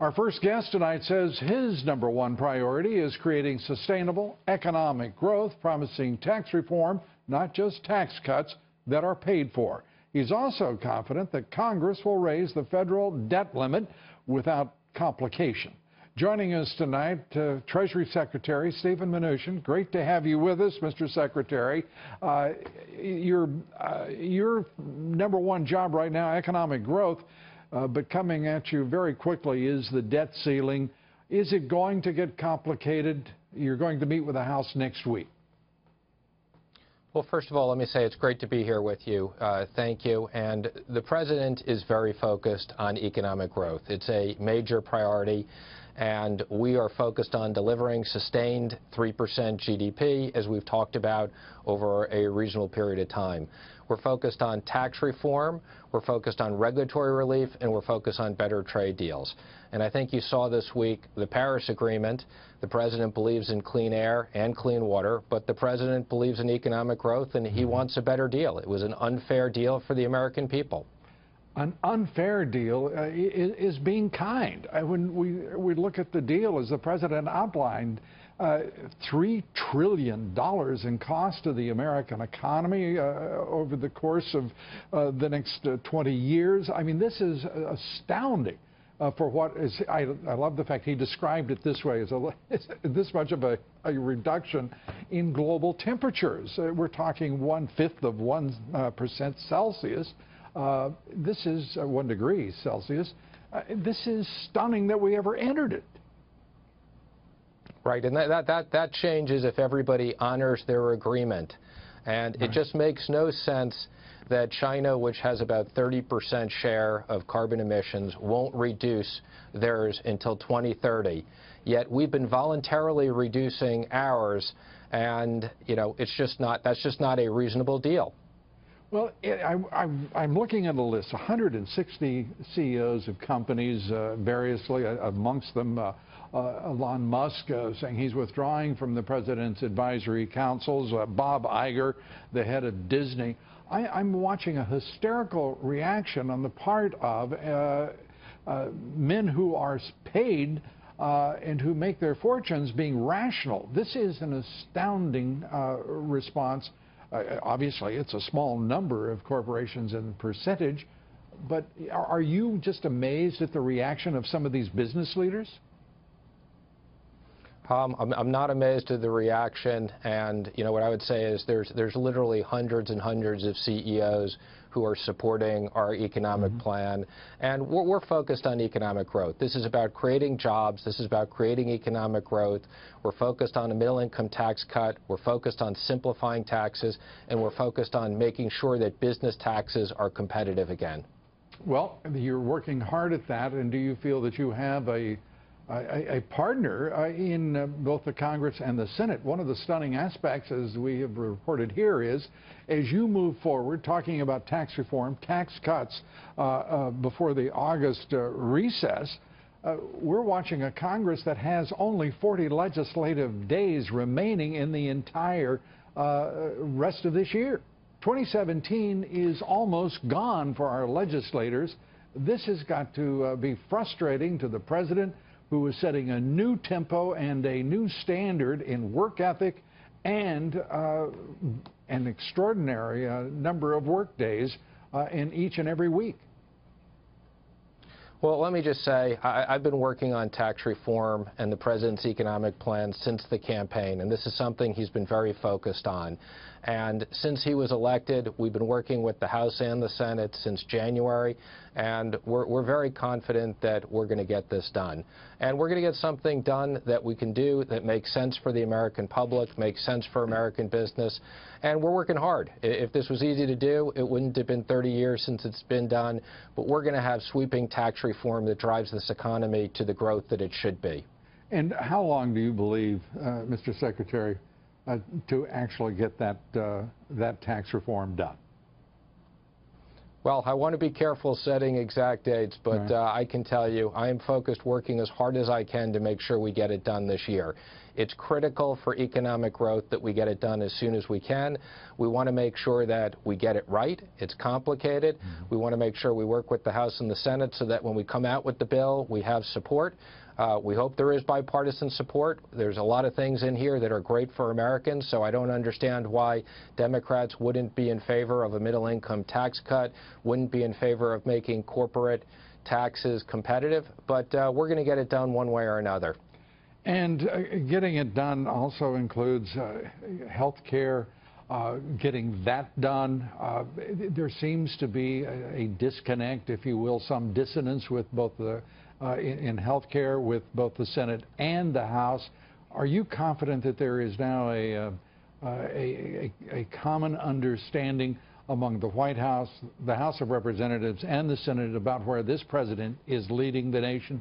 Our first guest tonight says his number one priority is creating sustainable economic growth, promising tax reform, not just tax cuts that are paid for. He's also confident that Congress will raise the federal debt limit without complication. Joining us tonight, Treasury Secretary Steven Mnuchin. Great to have you with us, Mr. Secretary. Your number one job right now, economic growth, but coming at you very quickly is the debt ceiling. Is it going to get complicated? You're going to meet with the House next week. Well, first of all, let me say it's great to be here with you. Thank you. And the President is very focused on economic growth. It's a major priority, and we are focused on delivering sustained 3% GDP, as we've talked about, over a reasonable period of time. We're focused on tax reform, we're focused on regulatory relief, and we're focused on better trade deals. And I think you saw this week the Paris Agreement. The President believes in clean air and clean water, but the President believes in economic growth, and he wants a better deal. It was an unfair deal for the American people. An unfair deal is being kind. When we look at the deal, as the President outlined, $3 trillion in cost to the American economy over the course of the next 20 years. I mean, this is astounding for what is. I love the fact he described it this way, as this much of a reduction in global temperatures. We're talking 1/5 of 1% Celsius. This is 1 degree Celsius. This is stunning that we ever entered it. Right, and that changes if everybody honors their agreement. And it just makes no sense that China, which has about 30% share of carbon emissions, won't reduce theirs until 2030. Yet we've been voluntarily reducing ours, and that's just not a reasonable deal. Well, I'm looking at a list, 160 CEOs of companies, variously, amongst them Elon Musk saying he's withdrawing from the President's advisory councils, Bob Iger, the head of Disney. I'm watching a hysterical reaction on the part of men who are paid and who make their fortunes being rational. This is an astounding response. Obviously, it's a small number of corporations in percentage, but are you just amazed at the reaction of some of these business leaders? I'm not amazed at the reaction, and what I would say is there's literally hundreds and hundreds of CEOs who are supporting our economic plan, and we're focused on economic growth. This is about creating jobs. This is about creating economic growth. We're focused on a middle-income tax cut. We're focused on simplifying taxes, and we're focused on making sure that business taxes are competitive again. Well, you're working hard at that, and do you feel that you have a partner in both the Congress and the Senate? One of the stunning aspects, as we have reported here, is as you move forward talking about tax reform, tax cuts before the August recess, we're watching a Congress that has only 40 legislative days remaining in the entire rest of this year. 2017 is almost gone for our legislators. This has got to be frustrating to the President, who is setting a new tempo and a new standard in work ethic and an extraordinary number of work days in each and every week. Well, let me just say, I've been working on tax reform and the President's economic plan since the campaign, and this is something he's been very focused on. And since he was elected, we've been working with the House and the Senate since January, and we're very confident that we're going to get this done. And we're going to get something done that we can do that makes sense for the American public, makes sense for American business, and we're working hard. If this was easy to do, it wouldn't have been 30 years since it's been done, but we're going to have sweeping tax reform that drives this economy to the growth that it should be. And how long do you believe, Mr. Secretary, to actually get that tax reform done? Well, I want to be careful setting exact dates, but Right. I can tell you I am focused working as hard as I can to make sure we get it done this year. It's critical for economic growth that we get it done as soon as we can. We want to make sure that we get it right. It's complicated. We want to make sure we work with the House and the Senate so that when we come out with the bill, we have support. We hope there is bipartisan support. There's a lot of things in here that are great for Americans, so I don't understand why Democrats wouldn't be in favor of a middle-income tax cut, wouldn't be in favor of making corporate taxes competitive, but we're going to get it done one way or another. And getting it done also includes health care, getting that done. There seems to be a disconnect, if you will, some dissonance with both the in health care with both the Senate and the House. Are you confident that there is now a common understanding among the White House, the House of Representatives, and the Senate about where this president is leading the nation?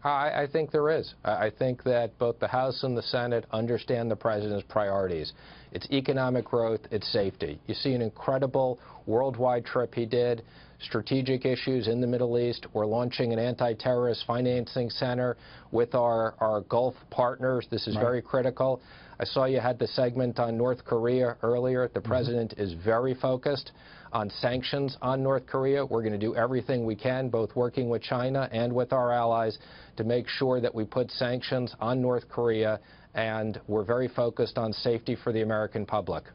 I think there is. I think that both the House and the Senate understand the president's priorities. It's economic growth, it's safety. You see an incredible worldwide trip he did, strategic issues in the Middle East. We're launching an anti-terrorist financing center with our Gulf partners. This is very critical. I saw you had the segment on North Korea earlier. The president is very focused on sanctions on North Korea. We're going to do everything we can, both working with China and with our allies, to make sure that we put sanctions on North Korea, and we're very focused on safety for the American public.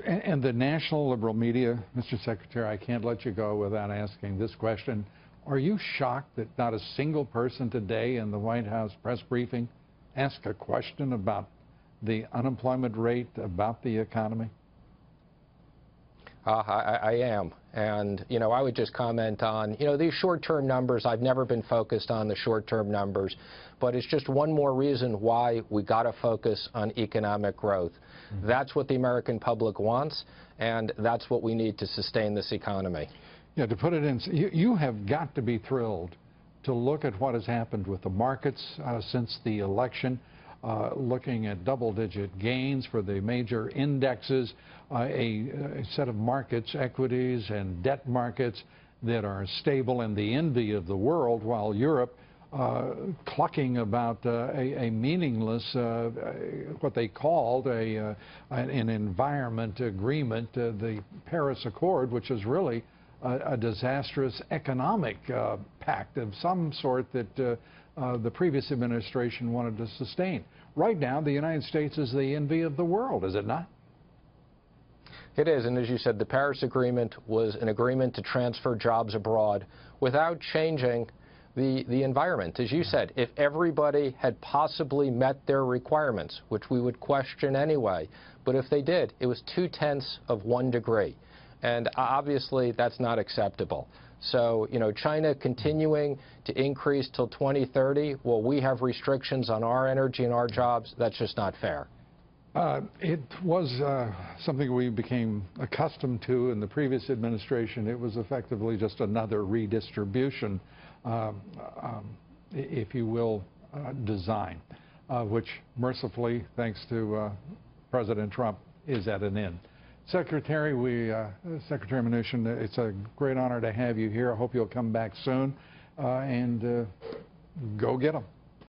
And the national liberal media, Mr. Secretary, I can't let you go without asking this question. Are you shocked that not a single person today in the White House press briefing asked a question about the unemployment rate, about the economy? I am. And, you know, I would just comment on, you know, these short-term numbers. I've never been focused on the short-term numbers, but it's just one more reason why we got to focus on economic growth. That's what the American public wants, and that's what we need to sustain this economy. Yeah, to put it in, you have got to be thrilled to look at what has happened with the markets since the election. Looking at double-digit gains for the major indexes, a set of markets, equities and debt markets that are stable and the envy of the world, while Europe clucking about a meaningless, what they called an environment agreement, the Paris Accord, which is really a disastrous economic pact of some sort that the previous administration wanted to sustain. Right now, the United States is the envy of the world, is it not? It is, and as you said, the Paris Agreement was an agreement to transfer jobs abroad without changing the environment. As you said, if everybody had possibly met their requirements, which we would question anyway, but if they did, it was 0.2 degrees. And obviously, that's not acceptable. So, you know, China continuing to increase till 2030, well, we have restrictions on our energy and our jobs. That's just not fair. It was something we became accustomed to in the previous administration. It was effectively just another redistribution, if you will, design, which mercifully, thanks to President Trump, is at an end. Secretary, Secretary Mnuchin, it's a great honor to have you here. I hope you'll come back soon and go get them.